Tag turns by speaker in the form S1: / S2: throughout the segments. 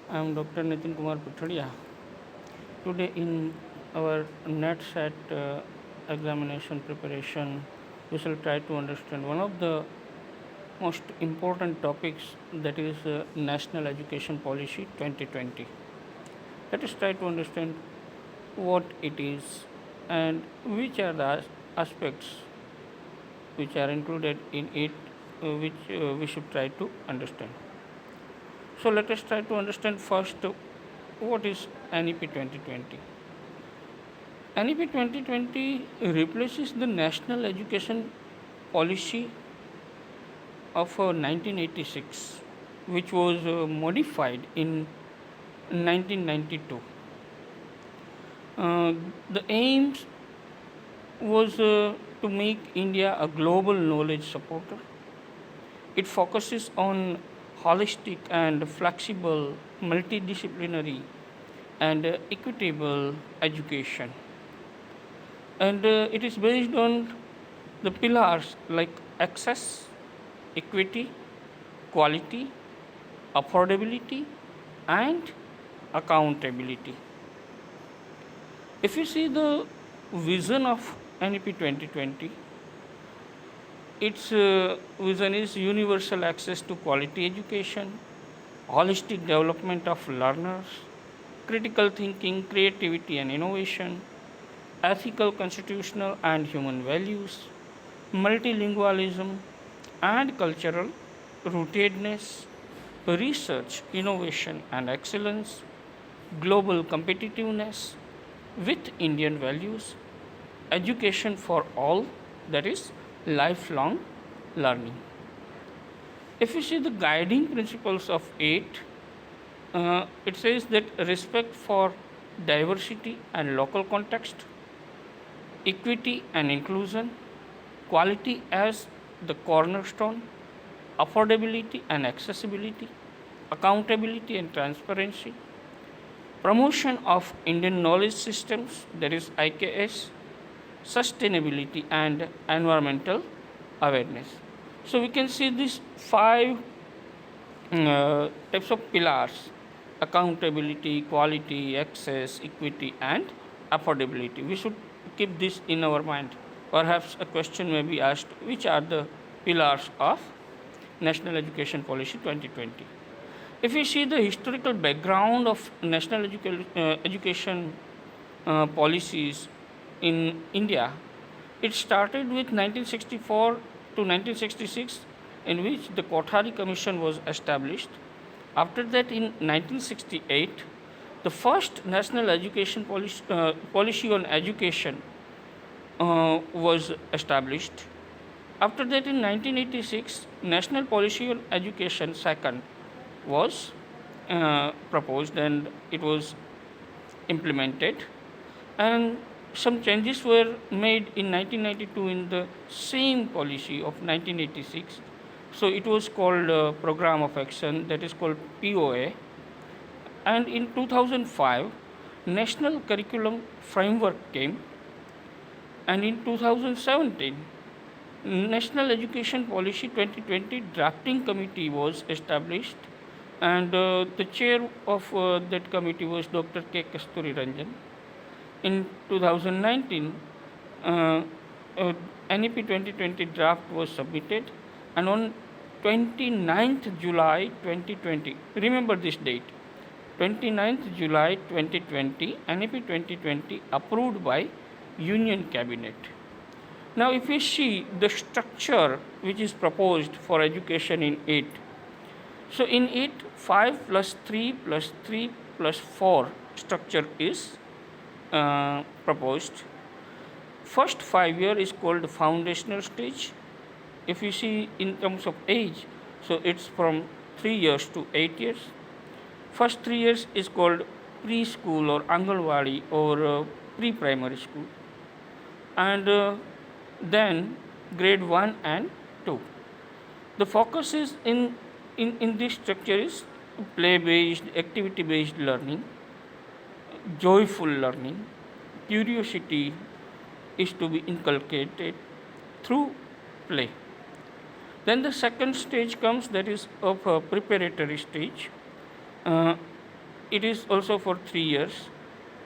S1: I am Dr. Nitin Kumar Puthadia. Today, in our NET examination preparation, we shall try to understand one of the most important topics, that is National Education Policy 2020. Let us try to understand what it is and which are the aspects which are included in it, which we should try to understand. So, let us try to understand first what is NEP 2020. NEP 2020 replaces the National Education Policy of 1986, which was modified in 1992. The aims was to make India a global knowledge supporter. It focuses on holistic and flexible, multidisciplinary, and equitable education. And it is based on the pillars like access, equity, quality, affordability, and accountability. If you see the vision of NEP 2020, its vision is universal access to quality education, holistic development of learners, critical thinking, creativity and innovation, ethical, constitutional and human values, multilingualism and cultural rootedness, research, innovation and excellence, global competitiveness with Indian values, education for all, that is lifelong learning. If you see the guiding principles of it says that respect for diversity and local context, equity and inclusion, quality as the cornerstone, affordability and accessibility, accountability and transparency, promotion of Indian knowledge systems, that is IKS, sustainability and environmental awareness. So we can see these five types of pillars: accountability, quality, access, equity, and affordability. We should keep this in our mind. Perhaps a question may be asked: which are the pillars of National Education Policy 2020? If we see the historical background of national education policies in India, it started with 1964 to 1966, in which the Kothari Commission was established. After that, in 1968, the first national education policy on education was established. After that, in 1986, national policy on education second was proposed and it was implemented, and some changes were made in 1992 in the same policy of 1986. So it was called program of action, that is called POA. And in 2005, national curriculum framework came, and in 2017, National Education Policy 2020 drafting committee was established, and the chair of that committee was Dr. K. Kasturi Ranjan. In 2019, uh, uh, NEP 2020 draft was submitted, and on 29th July 2020, remember this date, 29th July 2020, NEP 2020 approved by Union Cabinet. Now, if we see the structure which is proposed for education in it, so in it 5 plus 3 plus 3 plus 4 structure is proposed. First 5 year is called foundational stage. If you see in terms of age, so it's from 3 years to 8 years. First 3 years is called preschool or Anganwadi or pre-primary school, and then grade 1 and 2. The focus is in this structure is play based, activity based learning, joyful learning, curiosity is to be inculcated through play. Then the second stage comes, that is of a preparatory stage. Uh, it is also for 3 years,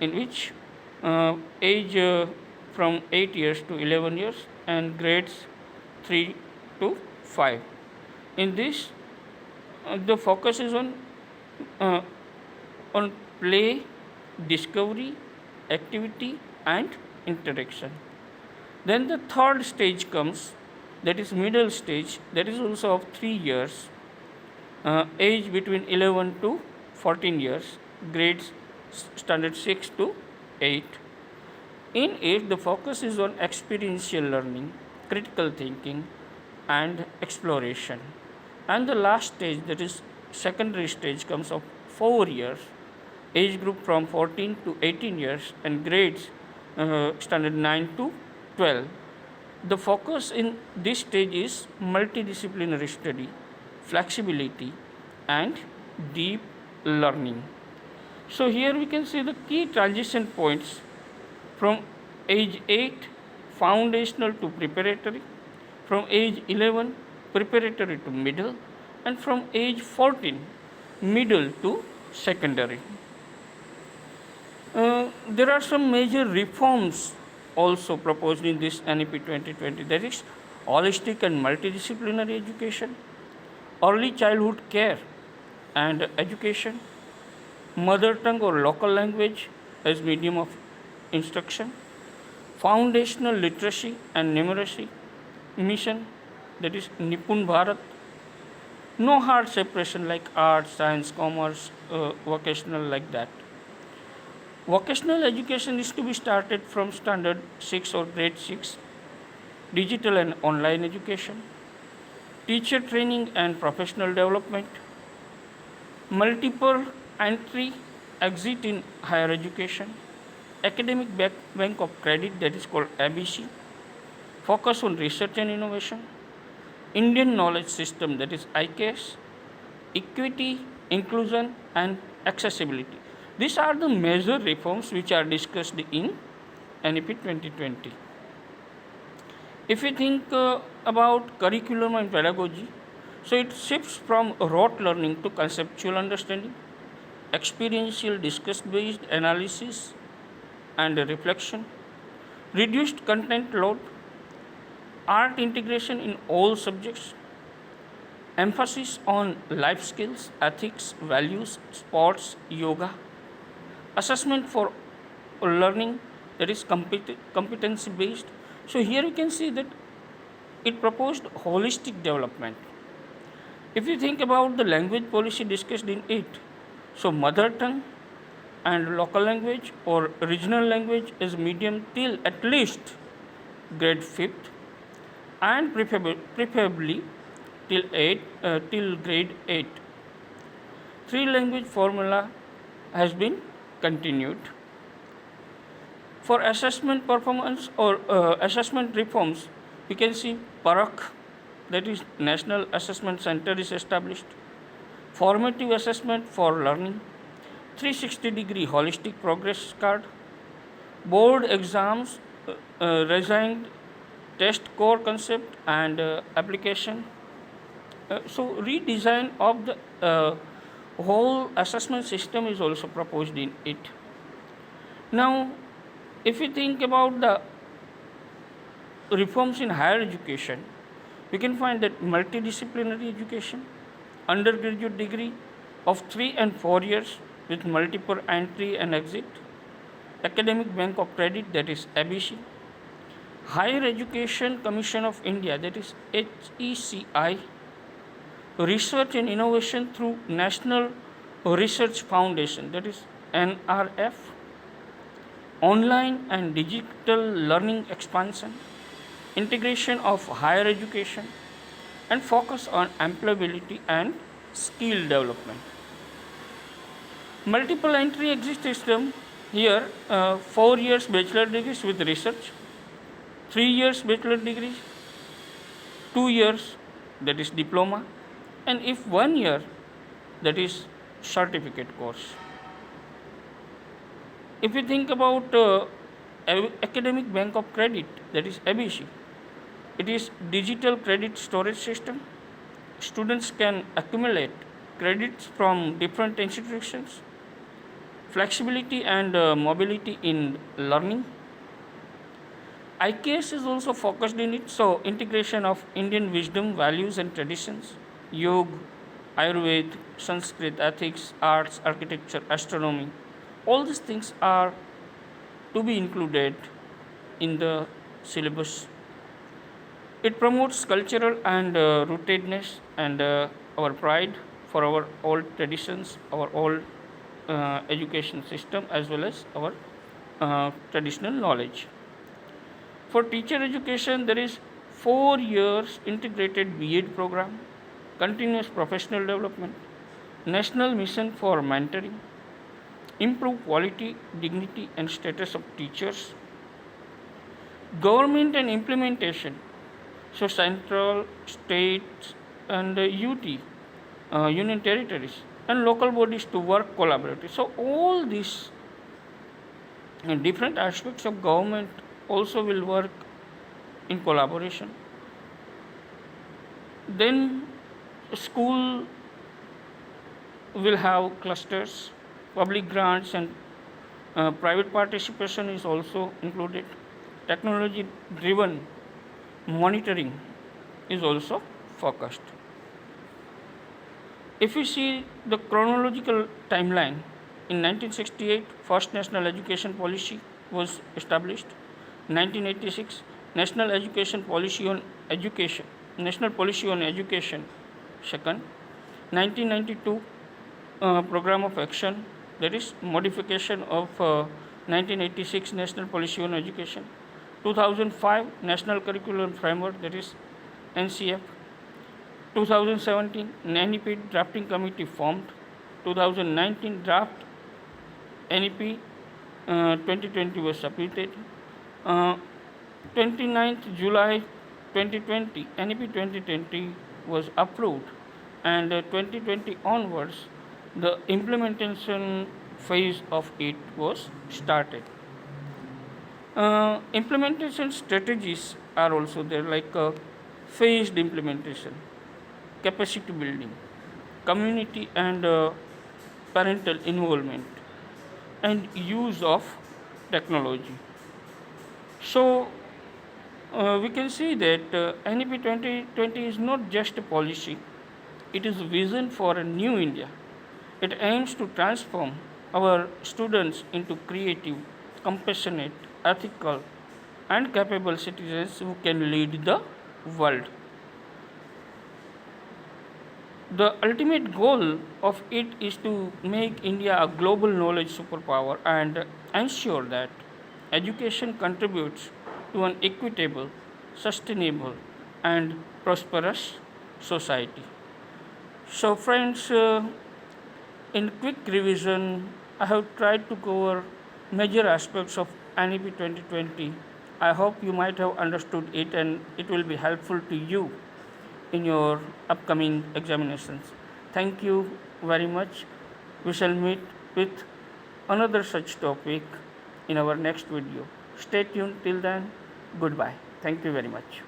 S1: in which age from 8 years to 11 years and grades 3 to 5. In this, the focus is uh, on play, discovery, activity, and interaction. Then the third stage comes, that is middle stage, that is also of 3 years, age between 11 to 14 years, grades standard 6 to 8. In it, the focus is on experiential learning, critical thinking, and exploration. And the last stage, that is secondary stage, comes of 4 years, age group from 14 to 18 years, and grades standard 9 to 12. The focus in this stage is multidisciplinary study, flexibility, and deep learning. So here we can see the key transition points from age 8 foundational to preparatory, from age 11 preparatory to middle, and from age 14 middle to secondary. There are some major reforms also proposed in this NEP 2020, that is holistic and multidisciplinary education, early childhood care and education, mother tongue or local language as medium of instruction, foundational literacy and numeracy mission, that is Nipun Bharat, no hard separation like arts, science, commerce, vocational like that. Vocational education is to be started from standard 6 or grade 6, digital and online education, teacher training and professional development, multiple entry exit in higher education, academic bank of credit, that is called ABC, focus on research and innovation, Indian knowledge system, that is IKS, equity, inclusion, and accessibility. These are the major reforms which are discussed in NEP 2020. If we think about curriculum and pedagogy, so it shifts from rote learning to conceptual understanding, experiential discourse-based analysis and reflection, reduced content load, art integration in all subjects, emphasis on life skills, ethics, values, sports, yoga, assessment for learning, that is competency based. So here you can see that it proposed holistic development. If you think about the language policy discussed in it, so mother tongue and local language or regional language is medium till at least grade 5th, and preferably till grade 8. 3 language formula has been continued. For assessment performance or assessment reforms, we can see PARAK, that is National Assessment Center, is established. Formative assessment for learning, 360-degree holistic progress card, board exams, resigned test core concept and application. So redesign of the whole assessment system is also proposed in it. Now, if we think about the reforms in higher education, we can find that multidisciplinary education, undergraduate degree of 3 and 4 years with multiple entry and exit, academic bank of credit, that is ABC, Higher Education Commission of India, that is HECI, research and innovation through National Research Foundation, that is NRF, online and digital learning expansion, integration of higher education, and focus on employability and skill development. Multiple entry exit system, here 4 years bachelor degrees with research, 3 years bachelor degrees, 2 years, that is diploma, and if 1 year, that is certificate course. If we think about academic bank of credit, that is ABC, it is digital credit storage system. Students can accumulate credits from different institutions Flexibility and mobility in learning. IKS is also focused in it, so integration of Indian wisdom, values, and traditions, yoga, Ayurveda, Sanskrit, ethics, arts, architecture, astronomy. All these things are to be included in the syllabus. It promotes cultural and rootedness and our pride for our old traditions, our old education system, as well as our traditional knowledge. For teacher education, there is 4 years integrated B.Ed program, continuous professional development, national mission for mentoring, improve quality, dignity, and status of teachers, government and implementation. So central, states, and UT, union territories, and local bodies to work collaboratively. So all these different aspects of government also will work in collaboration. Then school will have clusters, public grants, and private participation is also included. Technology driven monitoring is also focused. If we see the chronological timeline, in 1968, first national education policy was established. 1986, national education policy on education, national policy on education, second. 1992, program of action, that is modification of 1986 national policy on education. 2005, national curriculum framework, that is NCF. 2017, NEP drafting committee formed. 2019, draft NEP 2020 was submitted. 29th July 2020, NEP 2020 was approved, and 2020 onwards, the implementation phase of it was started. Implementation strategies are also there, like phased implementation, capacity building, community and parental involvement, and use of technology. So we can see that NEP 2020 is not just a policy, it is a vision for a new India. It aims to transform our students into creative, compassionate, ethical, and capable citizens who can lead the world. The ultimate goal of it is to make India a global knowledge superpower and ensure that education contributes to an equitable, sustainable, and prosperous society. So, friends, in quick revision, I have tried to cover major aspects of NEP 2020. I hope you might have understood it and it will be helpful to you in your upcoming examinations. Thank you very much. We shall meet with another such topic in our next video. Stay tuned till then. Goodbye. Thank you very much.